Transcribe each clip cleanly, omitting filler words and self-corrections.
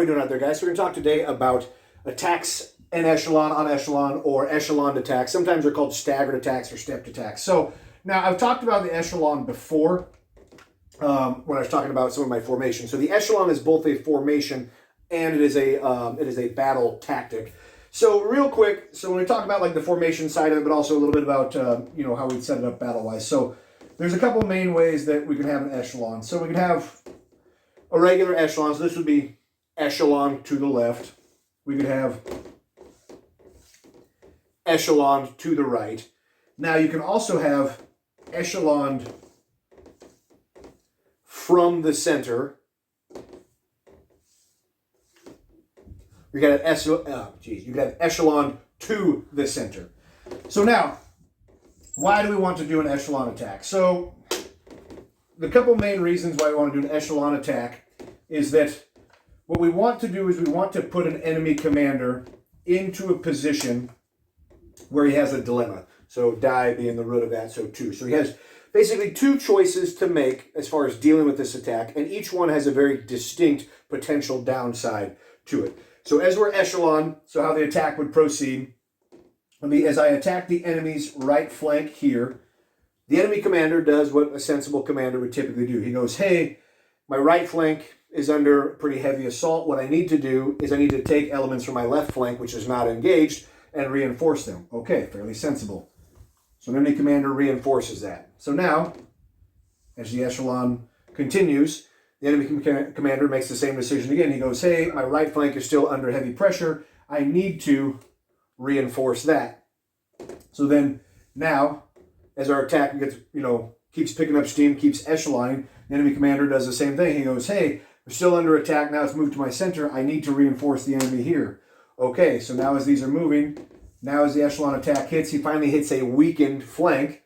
we doing out there, guys? So we're going to talk today about attacks en echelon, on echelon, or echelon attacks. Sometimes they're called staggered attacks or stepped attacks. So now I've talked about the echelon before when I was talking about some of my formations. So the echelon is both a formation and it is a battle tactic. So real quick, so when we talk about like the formation side of it, but also a little bit about how we'd set it up battle-wise. So there's a couple main ways that we can have an echelon. So we can have a regular echelon. So this would be echelon to the left. We could have echelon to the right. Now you can also have echelon from the center. You got an echelon to the center. So now, why do we want to do an echelon attack? So the couple main reasons why we want to do an echelon attack is that what we want to do is we want to put an enemy commander into a position where he has a dilemma. So die being the root of that, so two. So he has basically two choices to make as far as dealing with this attack, and each one has a very distinct potential downside to it. So as we're echelon, so how the attack would proceed, as I attack the enemy's right flank here, the enemy commander does what a sensible commander would typically do. He goes, hey, my right flank is under pretty heavy assault. What I need to do is I need to take elements from my left flank, which is not engaged, and reinforce them. Okay, fairly sensible. So an enemy commander reinforces that. So now, as the echelon continues, the enemy commander makes the same decision again. He goes, hey, my right flank is still under heavy pressure. I need to reinforce that. So then now, as our attack gets, keeps picking up steam, keeps echeloning, the enemy commander does the same thing. He goes, hey, we're still under attack. Now it's moved to my center. I need to reinforce the enemy here. Okay, so now as these are moving, now as the echelon attack hits, he finally hits a weakened flank.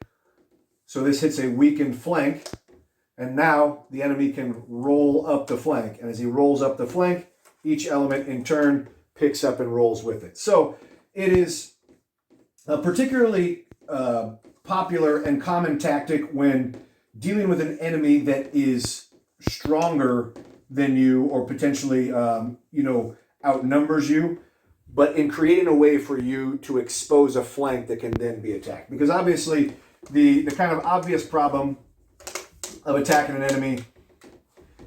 So this hits a weakened flank. And now the enemy can roll up the flank. And as he rolls up the flank, each element in turn picks up and rolls with it. So it is a particularly popular and common tactic when dealing with an enemy that is stronger than you or potentially, outnumbers you, but in creating a way for you to expose a flank that can then be attacked. Because obviously the kind of obvious problem of attacking an enemy,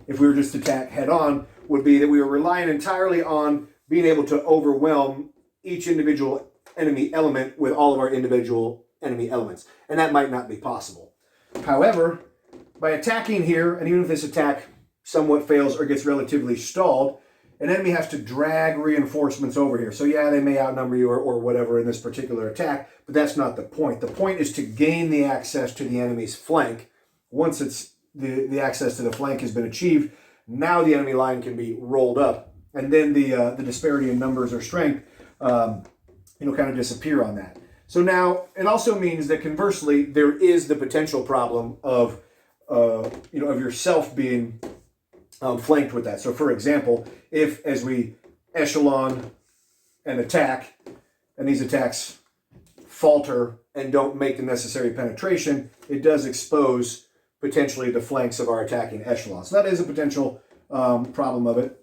if we were just to attack head on, would be that we were relying entirely on being able to overwhelm each individual enemy element with all of our individual enemy elements. And that might not be possible. However, by attacking here, and even if this attack somewhat fails or gets relatively stalled, an enemy has to drag reinforcements over here. So yeah, they may outnumber you or whatever in this particular attack, but that's not the point. The point is to gain the access to the enemy's flank. Once it's the access to the flank has been achieved, now the enemy line can be rolled up, and then the disparity in numbers or strength, kind of disappear on that. So now it also means that conversely, there is the potential problem of yourself being flanked with that. So for example, if as we echelon an attack, and these attacks falter and don't make the necessary penetration, it does expose potentially the flanks of our attacking echelon. So that is a potential problem of it.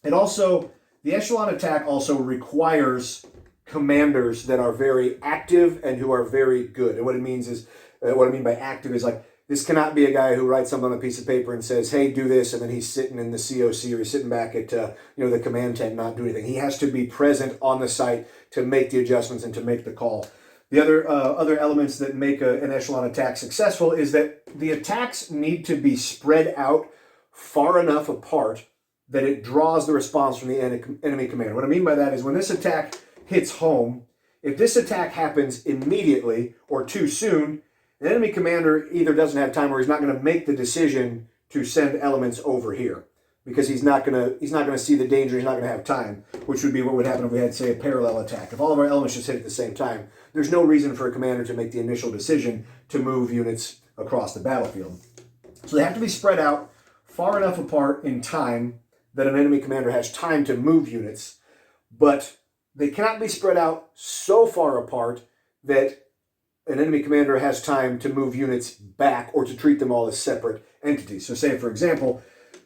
The echelon attack also requires commanders that are very active and who are very good. And what it means is, what I mean by active is like, this cannot be a guy who writes something on a piece of paper and says, hey, do this, and then he's sitting in the COC or he's sitting back at the command tent not doing anything. He has to be present on the site to make the adjustments and to make the call. The other elements that make an echelon attack successful is that the attacks need to be spread out far enough apart that it draws the response from the enemy commander. What I mean by that is when this attack hits home, if this attack happens immediately or too soon, the enemy commander either doesn't have time or he's not going to make the decision to send elements over here because he's not going to see the danger. He's not going to have time, which would be what would happen if we had, say, a parallel attack. If all of our elements just hit at the same time, there's no reason for a commander to make the initial decision to move units across the battlefield. So they have to be spread out far enough apart in time that an enemy commander has time to move units, but they cannot be spread out so far apart that an enemy commander has time to move units back or to treat them all as separate entities. So say, for example,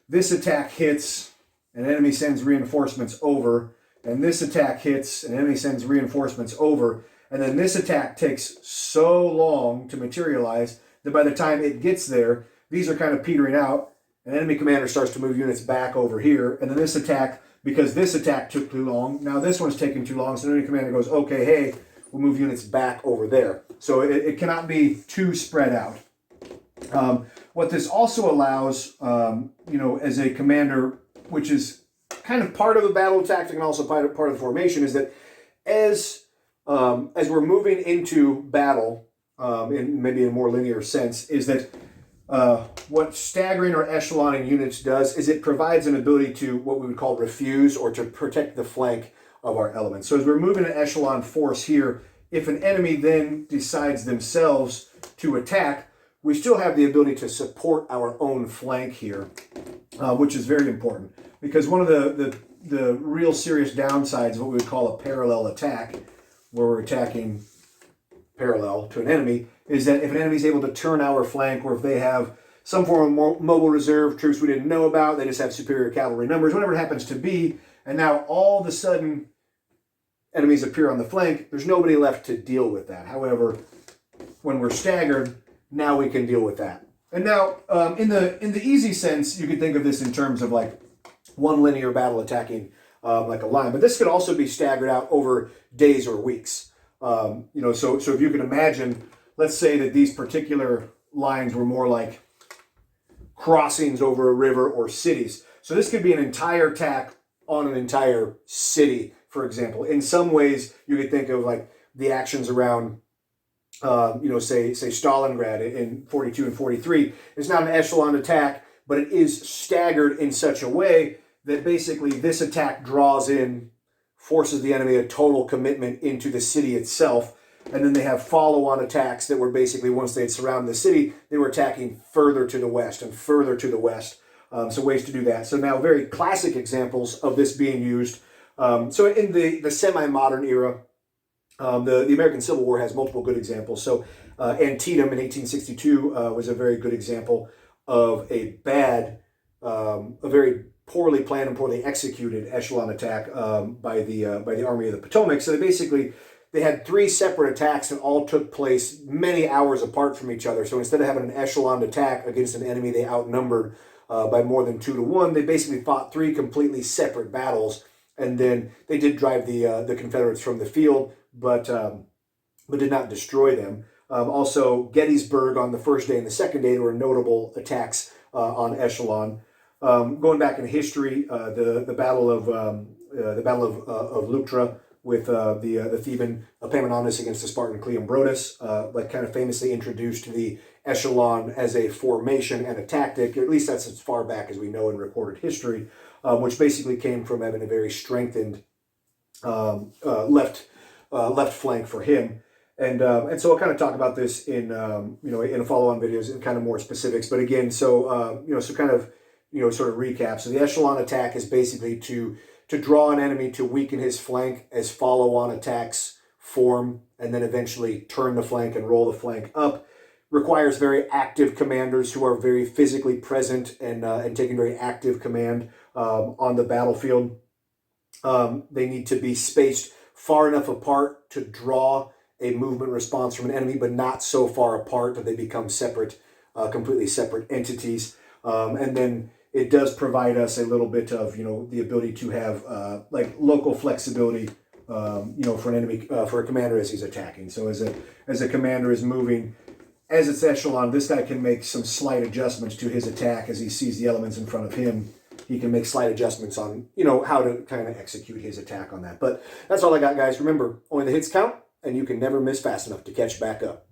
this attack hits an enemy sends reinforcements over, and this attack hits, an enemy sends reinforcements over, and then this attack takes so long to materialize that by the time it gets there, these are kind of petering out. An enemy commander starts to move units back over here, and then this attack, because this attack took too long, now this one's taking too long, so the enemy commander goes, okay, hey, we'll move units back over there. So it cannot be too spread out. What this also allows, as a commander, which is kind of part of the battle tactic and also part of the formation, is that as we're moving into battle, in maybe a more linear sense, is that what staggering or echeloning units does is it provides an ability to what we would call refuse or to protect the flank of our elements. So as we're moving an echelon force here, if an enemy then decides themselves to attack, we still have the ability to support our own flank here, which is very important. Because one of the real serious downsides of what we would call a parallel attack, where we're attacking parallel to an enemy, is that if an enemy is able to turn our flank, or if they have some form of mobile reserve troops we didn't know about, they just have superior cavalry numbers, whatever it happens to be, and now all of a sudden enemies appear on the flank, there's nobody left to deal with that. However, when we're staggered, now we can deal with that. And now, in the easy sense, you could think of this in terms of like one linear battle attacking like a line, but this could also be staggered out over days or weeks. So if you can imagine, let's say that these particular lines were more like crossings over a river or cities. So this could be an entire attack on an entire city, for example. In some ways, you could think of like the actions around say Stalingrad in 42 and 43. It's not an echelon attack, but it is staggered in such a way that basically this attack draws in, forces the enemy a total commitment into the city itself, and then they have follow-on attacks that were basically, once they had surrounded the city, they were attacking further to the west and further to the west. So ways to do that. So now very classic examples of this being used. So in the semi-modern era, the American Civil War has multiple good examples. So Antietam in 1862 was a very good example of a very poorly planned and poorly executed echelon attack by the Army of the Potomac. So they had three separate attacks that all took place many hours apart from each other. So instead of having an echelon attack against an enemy they outnumbered by more than 2-1, they basically fought three completely separate battles, and then they did drive the Confederates from the field, but did not destroy them. Also, Gettysburg on the first day and the second day, there were notable attacks on echelon. Going back in history, the Battle of Leuctra with the Theban Epaminondas against the Spartan Cleombrotus, kind of famously introduced the echelon as a formation and a tactic. Or at least that's as far back as we know in recorded history, which basically came from having a very strengthened left flank for him. And so I'll kind of talk about this in follow-on videos in kind of more specifics. But again, sort of recap. So the echelon attack is basically to draw an enemy to weaken his flank as follow-on attacks form, and then eventually turn the flank and roll the flank up. Requires very active commanders who are very physically present and taking very active command on the battlefield. They need to be spaced far enough apart to draw a movement response from an enemy, but not so far apart that they become separate, completely separate entities. And then it does provide us a little bit of, the ability to have local flexibility, for an enemy, for a commander as he's attacking. So as a commander is moving, as it's echelon, this guy can make some slight adjustments to his attack as he sees the elements in front of him. He can make slight adjustments on, how to kind of execute his attack on that. But that's all I got, guys. Remember, only the hits count, and you can never miss fast enough to catch back up.